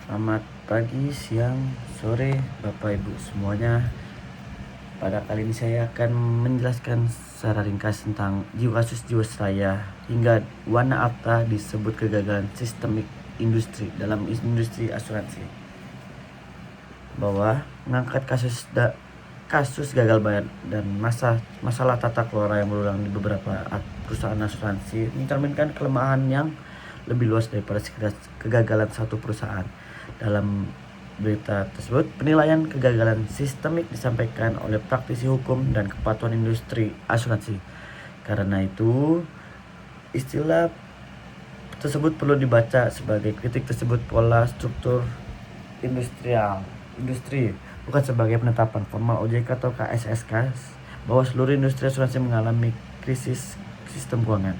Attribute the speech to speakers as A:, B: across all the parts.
A: Selamat pagi, siang, sore, Bapak Ibu semuanya. Pada kali ini saya akan menjelaskan secara ringkas tentang kasus Jiwasraya hingga Wana Arta disebut kegagalan sistemik industri dalam industri asuransi. Bahwa mengangkat kasus gagal bayar dan masalah tata kelola yang berulang di beberapa perusahaan asuransi mencerminkan kelemahan yang lebih luas daripada sekedar kegagalan satu perusahaan. Dalam berita tersebut, penilaian kegagalan sistemik disampaikan oleh praktisi hukum dan kepatuhan industri asuransi. Karena itu, istilah tersebut perlu dibaca sebagai kritik tersebut pola struktur industri, bukan sebagai penetapan formal OJK atau KSSK bahwa seluruh industri asuransi mengalami krisis sistem keuangan.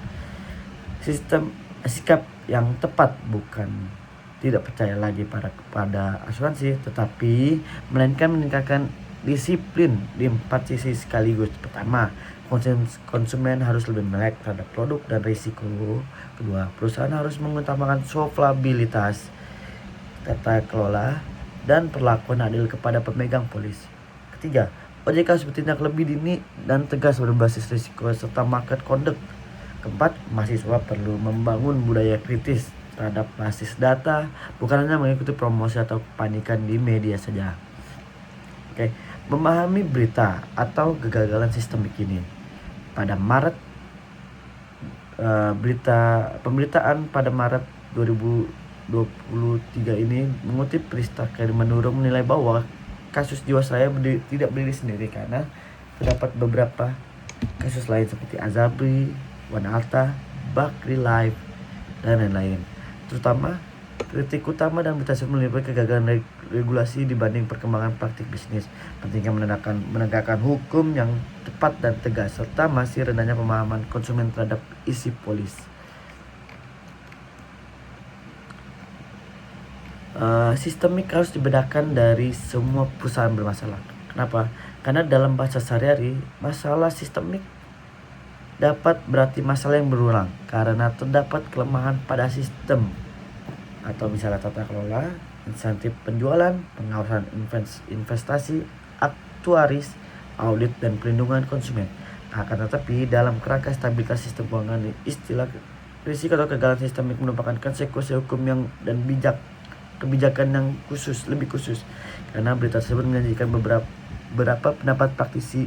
A: Sikap yang tepat bukan tidak percaya lagi pada asuransi, tetapi melainkan meningkatkan disiplin di 4 sisi sekaligus. Pertama, konsumen harus lebih melek terhadap produk dan risiko. Kedua, perusahaan harus mengutamakan solvabilitas, tata kelola, dan perlakuan adil kepada pemegang polis. Ketiga, OJK harus bertindak lebih dini dan tegas berbasis risiko serta market conduct. Keempat, mahasiswa perlu membangun budaya kritis terhadap basis data, bukan hanya mengikuti promosi atau kepanikan di media saja. Oke, memahami berita atau kegagalan sistemik ini. Pada Maret pemberitaan pada Maret 2023 ini mengutip Pristak Manurung menilai bahwa kasus Jiwasraya tidak berdiri sendiri karena terdapat beberapa kasus lain seperti Azabri, Wana Arta, Bakri Life, dan lain-lain. Terutama kritik utama dan berita meliputi kegagalan regulasi dibanding perkembangan praktik bisnis, pentingnya menegakkan hukum yang tepat dan tegas, serta masih rendahnya pemahaman konsumen terhadap isi polis. Sistemik harus dibedakan dari semua perusahaan bermasalah. Kenapa? Karena dalam bahasa sehari-hari, masalah sistemik dapat berarti masalah yang berulang karena terdapat kelemahan pada sistem atau misalnya tata kelola, insentif penjualan, pengawasan investasi, aktuaris, audit, dan perlindungan konsumen. Akan tetapi dalam kerangka stabilitas sistem keuangan, istilah risiko atau kegagalan sistemik merupakan konsekuensi hukum yang dan kebijakan yang lebih khusus karena berita tersebut menyajikan beberapa pendapat praktisi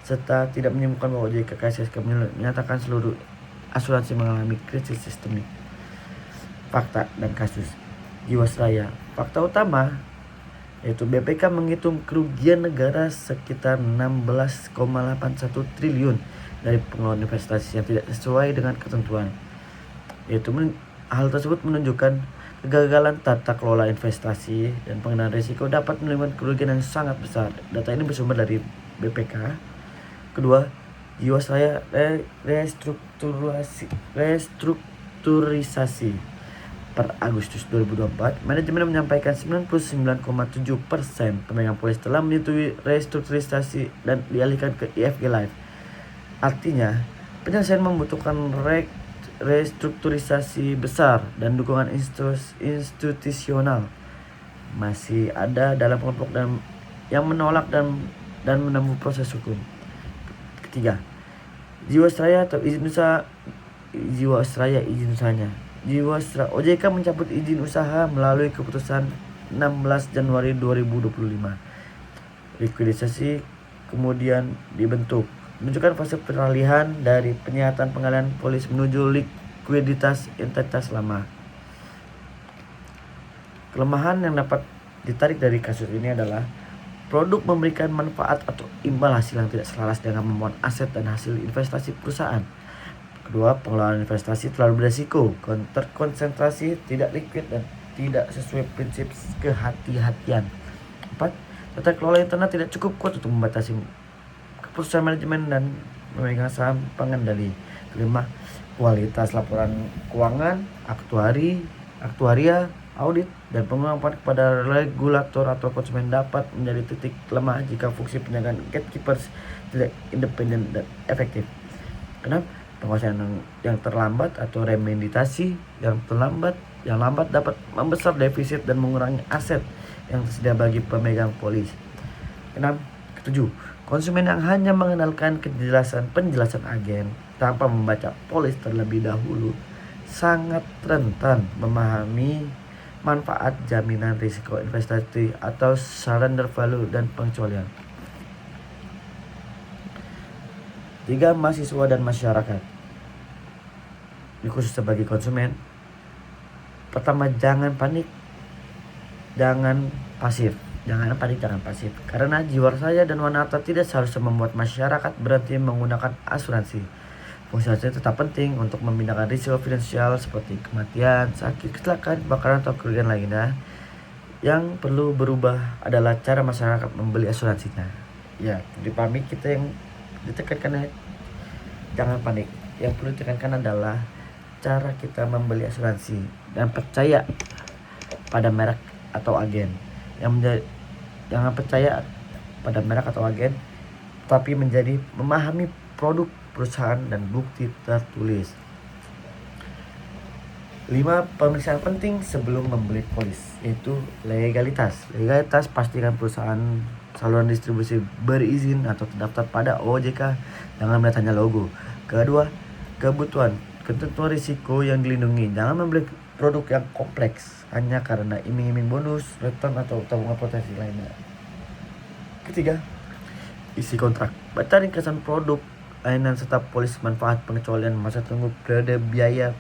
A: serta tidak menyebutkan bahwa OJK KSSK menyatakan seluruh asuransi mengalami krisis sistemik. Fakta dan kasus Jiwasraya. Fakta utama yaitu BPK menghitung kerugian negara sekitar 16,81 triliun dari pengelolaan investasi yang tidak sesuai dengan ketentuan. Hal tersebut menunjukkan kegagalan tata kelola investasi dan pengendalian risiko dapat menimbulkan kerugian yang sangat besar. Data ini bersumber dari BPK. Kedua, Jiwasraya restrukturisasi. Per Agustus 2024, manajemen menyampaikan 99,7% pemegang polis telah menyetujui restrukturisasi dan dialihkan ke IFG Life. Artinya, penyelesaian membutuhkan restrukturisasi besar dan dukungan institusional. Masih ada dalam kelompok yang menolak dan menempuh proses hukum. Ketiga, Jiwasraya atau izin usaha. OJK mencabut izin usaha melalui keputusan 16 Januari 2025. Likuidasi kemudian dibentuk, menunjukkan fase peralihan dari penyihatan pengalihan polis menuju likuiditas entitas lama. Kelemahan yang dapat ditarik dari kasus ini adalah produk memberikan manfaat atau imbal hasil yang tidak selaras dengan memohon aset dan hasil investasi perusahaan. Kedua, pengelolaan investasi terlalu beresiko, terkonsentrasi, tidak liquid, dan tidak sesuai prinsip kehati-hatian. 4. Tata kelola internal tidak cukup kuat untuk membatasi keputusan manajemen dan memegang saham pengendali. Kelima, kualitas laporan keuangan, aktuaria, audit, dan pengawasan kepada regulator atau konsumen dapat menjadi titik lemah jika fungsi penjagaan gatekeepers tidak independen dan efektif. Kenapa? Penguasaan yang terlambat atau remeditasi yang terlambat yang lambat dapat membesar defisit dan mengurangi aset yang tersedia bagi pemegang polis. 7. Konsumen yang hanya mengandalkan penjelasan agen tanpa membaca polis terlebih dahulu sangat rentan memahami manfaat jaminan risiko investasi atau surrender value dan pengecualian. 3. Mahasiswa dan masyarakat. Ini khusus sebagai konsumen. Pertama, jangan panik, jangan pasif. Jangan panik, jangan pasif. Karena jiwa saya dan warna harta tidak seharusnya membuat masyarakat berhenti menggunakan asuransi. Fungsi asuransi tetap penting untuk memindahkan risiko finansial seperti kematian, sakit, kecelakaan, kebakaran, atau kerugian lainnya. Yang perlu berubah adalah cara masyarakat membeli asuransinya. Ya, dipahami kita yang ditekankan, jangan panik. Yang perlu ditekankan adalah cara kita membeli asuransi dan percaya pada merek atau agen. Jangan percaya pada merek atau agen, tapi memahami produk perusahaan dan bukti tertulis. 5. Pemeriksaan penting sebelum membeli polis, yaitu legalitas. Legalitas, pastikan perusahaan saluran distribusi berizin atau terdaftar pada OJK. Jangan melihat hanya logo. Kedua, ketentuan risiko yang dilindungi. Jangan membeli produk yang kompleks hanya karena iming-iming bonus, return, atau tabungan potensi lainnya. Ketiga, isi kontrak. Baca ringkasan produk, layanan serta polis manfaat, pengecualian, masa tunggu, periode biaya,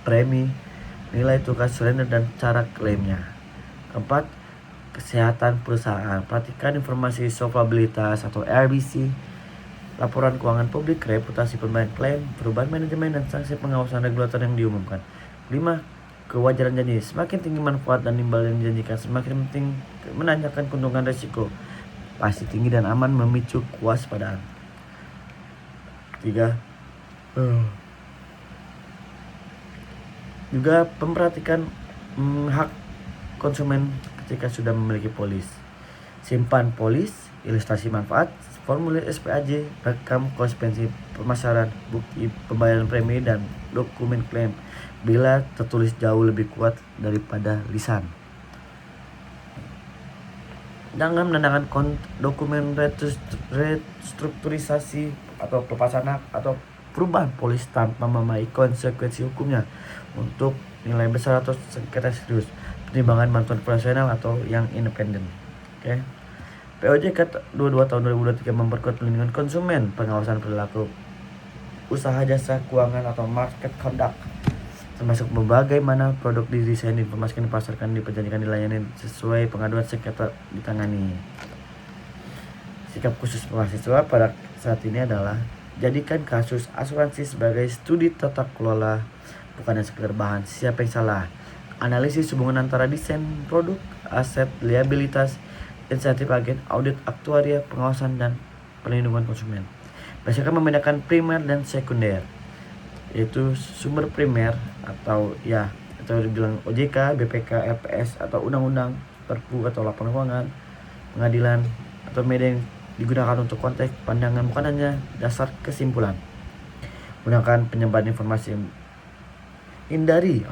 A: premi, nilai tukar surrender, dan cara klaimnya. Keempat, kesehatan perusahaan. Perhatikan informasi solvabilitas atau RBC, laporan keuangan publik, reputasi pembayaran klaim, perubahan manajemen, dan sanksi pengawasan regulator yang diumumkan. 5. Kewajaran janji. Semakin tinggi manfaat dan imbal yang dijanjikan, semakin penting menanyakan keuntungan resiko. Pasti tinggi dan aman memicu kewaspadaan. 3. Juga memperhatikan hak konsumen ketika sudah memiliki polis. Simpan polis, ilustrasi manfaat, formulir SPAJ, rekam konsekuensi pemasaran, bukti pembayaran premi, dan dokumen klaim bila tertulis jauh lebih kuat daripada lisan. Jangan menandakan dokumen restrukturisasi atau pelepasan hak atau perubahan polis tanpa memahami konsekuensi hukumnya untuk nilai besar atau sengketa serius. Pertimbangan bantuan profesional atau yang independen. Oke. POJK 22 tahun 2023 memperkuat perlindungan konsumen, pengawasan perilaku usaha jasa keuangan atau market conduct, termasuk bagaimana produk didesain, diinformasikan, dipasarkan, diperjanjikan, dilayani sesuai pengaduan sengketa ditangani. Sikap khusus mahasiswa pada saat ini adalah jadikan kasus asuransi sebagai studi tata kelola, bukan hanya sekedar bahan siapa yang salah. Analisis hubungan antara desain produk, aset, liabilitas, insentif agen, audit aktuaria, pengawasan, dan perlindungan konsumen. Berdasarkan membedakan primer dan sekunder, yaitu sumber primer atau dibilang OJK, BPK, LPS, atau undang-undang, perpu, atau laporan keuangan, pengadilan, atau media yang digunakan untuk konteks pandangan, bukan hanya dasar kesimpulan. Gunakan penyebaran informasi yang hindari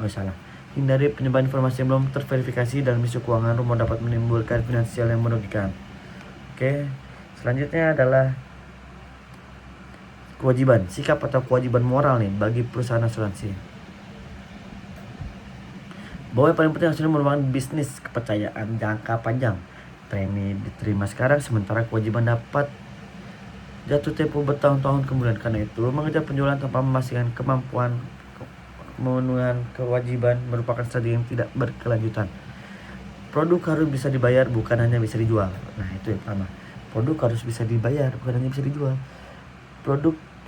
A: penyebaran informasi yang belum terverifikasi dalam isu keuangan rumah dapat menimbulkan finansial yang merugikan. Oke, selanjutnya adalah kewajiban, sikap atau kewajiban moral nih bagi perusahaan asuransi. Bahwa yang paling penting asuransi merupakan bisnis kepercayaan jangka panjang. Premi diterima sekarang, sementara kewajiban dapat jatuh tempo bertahun-tahun kemudian. Karena itu, mengejar penjualan tanpa memastikan kemampuan pemenuhan kewajiban merupakan strategi yang tidak berkelanjutan. Produk harus bisa dibayar, bukan hanya bisa dijual. Nah, itu yang pertama. Produk harus bisa dibayar, bukan hanya bisa dijual.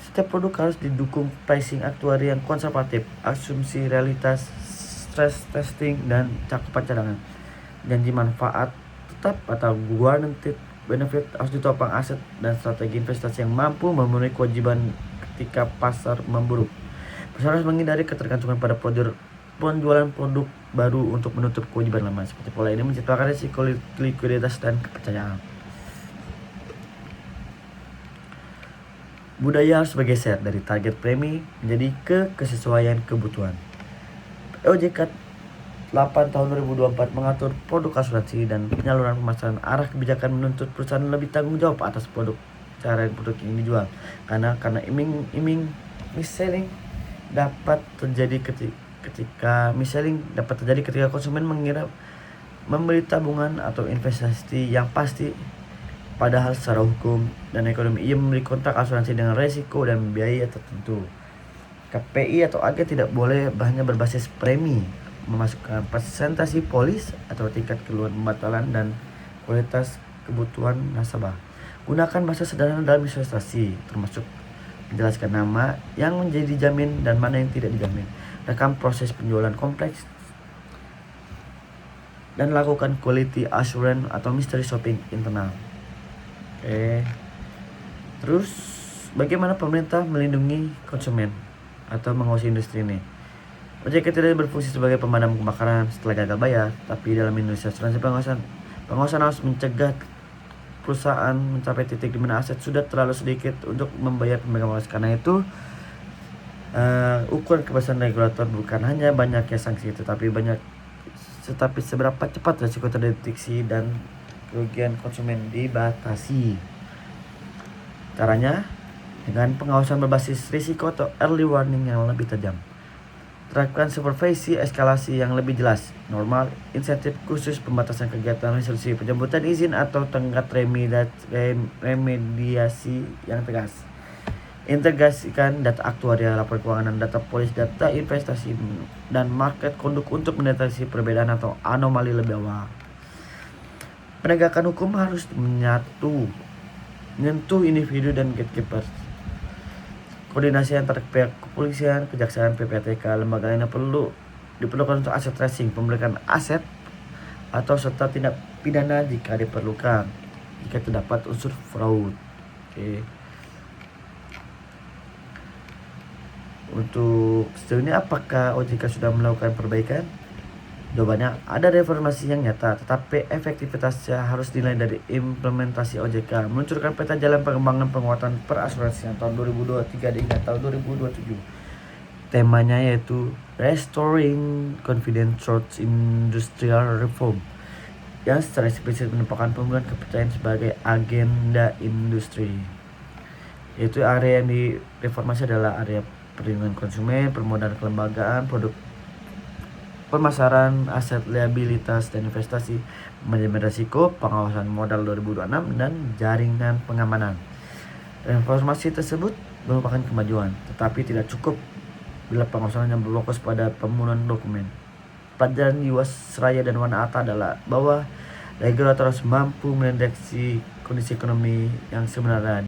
A: Setiap produk harus didukung pricing aktuari yang konservatif, asumsi realitas, stress testing, dan cakupan cadangan. Janji manfaat tetap atau guaranteed benefit harus ditopang aset dan strategi investasi yang mampu memenuhi kewajiban ketika pasar memburuk. Perusahaan harus menghindari ketergantungan pada penjualan produk baru untuk menutup kewajiban lama. Seperti pola ini menciptakan risiko likuiditas dan kepercayaan. Budaya harus bergeser dari target premi menjadi kesesuaian kebutuhan. OJK 8 tahun 2024 mengatur produk asuransi dan penyaluran pemasaran. Arah kebijakan menuntut perusahaan lebih tanggung jawab atas produk yang dijual. Karena iming-iming mis-selling dapat terjadi ketika konsumen mengira membeli tabungan atau investasi yang pasti, padahal secara hukum dan ekonomi ia membeli kontrak asuransi dengan resiko dan biaya tertentu. KPI atau AG tidak boleh hanya berbasis premi, memasukkan presentasi polis atau tingkat keluhan pembatalan dan kualitas kebutuhan nasabah. Gunakan bahasa sederhana dalam investasi, termasuk menjelaskan nama yang menjadi jamin dan mana yang tidak dijamin. Rekam proses penjualan kompleks dan lakukan quality assurance atau mystery shopping internal. Terus bagaimana pemerintah melindungi konsumen atau mengawasi industri ini? OJK tidak berfungsi sebagai pemadam kebakaran setelah gagal bayar, tapi dalam Indonesia asuransi pengawasan harus mencegah perusahaan mencapai titik di mana aset sudah terlalu sedikit untuk membayar pemegang polis. Karena itu ukuran kebesaran regulator bukan hanya banyaknya sanksi, tetapi seberapa cepat risiko terdeteksi dan kerugian konsumen dibatasi. Caranya dengan pengawasan berbasis risiko atau early warning yang lebih tajam. Terapkan supervisi eskalasi yang lebih jelas, normal, insentif khusus, pembatasan kegiatan, resolusi, penjemputan izin atau tenggat remediasi yang tegas. Integrasikan data aktuarial, laporan keuangan, data polis, data investasi, dan market conduct untuk mendeteksi perbedaan atau anomali lebih awal. Penegakan hukum harus menyentuh individu dan gatekeepers. Koordinasi antar pihak kepolisian, kejaksaan, PPATK, lembaga lainnya diperlukan untuk aset tracing, pemeriksaan aset, atau serta tindak pidana jika diperlukan, jika terdapat unsur fraud. Untuk sejauh ini apakah OJK sudah melakukan perbaikan? Jawabannya, ada reformasi yang nyata, tetapi efektivitasnya harus dinilai dari implementasi OJK. Meluncurkan peta jalan pengembangan penguatan perasuransian tahun 2023 hingga tahun 2027. Temanya yaitu Restoring Confidence Towards Industrial Reform, yang secara eksplisit merupakan pemulihan kepercayaan sebagai agenda industri. Yaitu area yang direformasi adalah area perlindungan konsumen, permodalan kelembagaan, produk pemasaran, aset, liabilitas, dan investasi, manajemen risiko, pengawasan modal 2026, dan jaringan pengamanan. Reformasi tersebut merupakan kemajuan, tetapi tidak cukup bila pengawasan yang berfokus pada pemenuhan dokumen. Pelajaran Jiwasraya dan Wanata adalah bahwa regulator harus mampu mendeteksi kondisi ekonomi yang sebenarnya